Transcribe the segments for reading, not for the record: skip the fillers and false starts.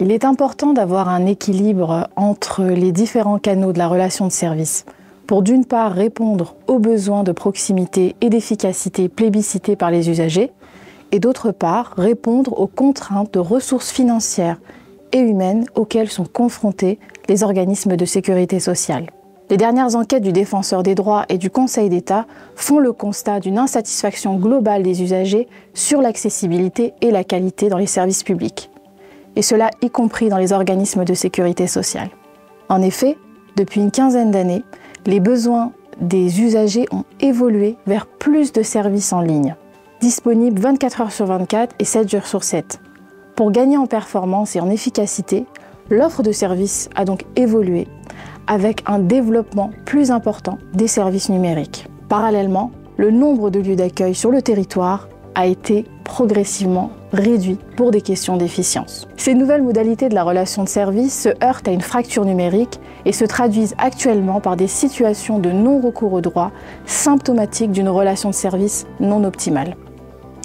Il est important d'avoir un équilibre entre les différents canaux de la relation de service pour d'une part répondre aux besoins de proximité et d'efficacité plébiscités par les usagers et d'autre part répondre aux contraintes de ressources financières et humaines auxquelles sont confrontés les organismes de sécurité sociale. Les dernières enquêtes du Défenseur des droits et du Conseil d'État font le constat d'une insatisfaction globale des usagers sur l'accessibilité et la qualité dans les services publics, et cela y compris dans les organismes de sécurité sociale. En effet, depuis une quinzaine d'années, les besoins des usagers ont évolué vers plus de services en ligne, disponibles 24 heures sur 24 et 7 jours sur 7. Pour gagner en performance et en efficacité, l'offre de services a donc évolué avec un développement plus important des services numériques. Parallèlement, le nombre de lieux d'accueil sur le territoire a été progressivement réduit pour des questions d'efficience. Ces nouvelles modalités de la relation de service se heurtent à une fracture numérique et se traduisent actuellement par des situations de non-recours aux droits symptomatiques d'une relation de service non optimale.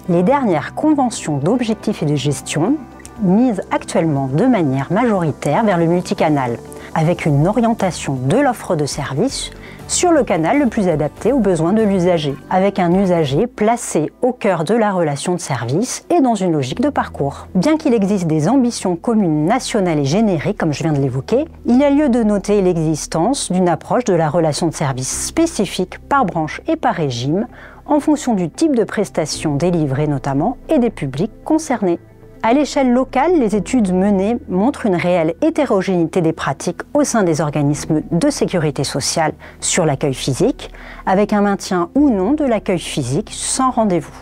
Les dernières conventions d'objectifs et de gestion misent actuellement de manière majoritaire vers le multicanal, avec une orientation de l'offre de service sur le canal le plus adapté aux besoins de l'usager, avec un usager placé au cœur de la relation de service et dans une logique de parcours. Bien qu'il existe des ambitions communes nationales et génériques, comme je viens de l'évoquer, il y a lieu de noter l'existence d'une approche de la relation de service spécifique par branche et par régime, en fonction du type de prestation délivrée notamment et des publics concernés. À l'échelle locale, les études menées montrent une réelle hétérogénéité des pratiques au sein des organismes de sécurité sociale sur l'accueil physique, avec un maintien ou non de l'accueil physique sans rendez-vous.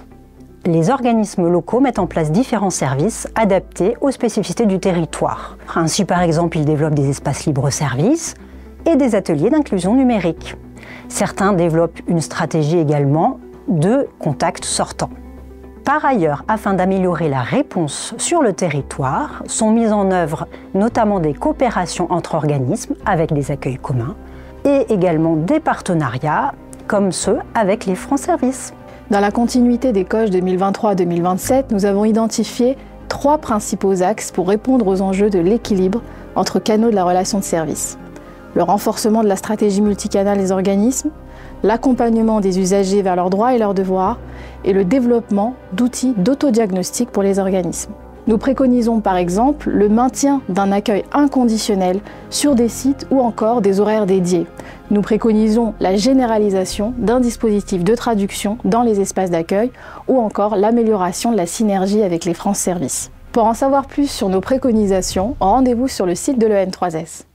Les organismes locaux mettent en place différents services adaptés aux spécificités du territoire. Ainsi, par exemple, ils développent des espaces libre-service et des ateliers d'inclusion numérique. Certains développent une stratégie également de contact sortant. Par ailleurs, afin d'améliorer la réponse sur le territoire, sont mises en œuvre notamment des coopérations entre organismes avec des accueils communs et également des partenariats comme ceux avec les France Services. Dans la continuité des COG 2023-2027, nous avons identifié 3 principaux axes pour répondre aux enjeux de l'équilibre entre canaux de la relation de service. Le renforcement de la stratégie multicanale des organismes, l'accompagnement des usagers vers leurs droits et leurs devoirs et le développement d'outils d'autodiagnostic pour les organismes. Nous préconisons par exemple le maintien d'un accueil inconditionnel sur des sites ou encore des horaires dédiés. Nous préconisons la généralisation d'un dispositif de traduction dans les espaces d'accueil ou encore l'amélioration de la synergie avec les France Services. Pour en savoir plus sur nos préconisations, rendez-vous sur le site de l'EN3S.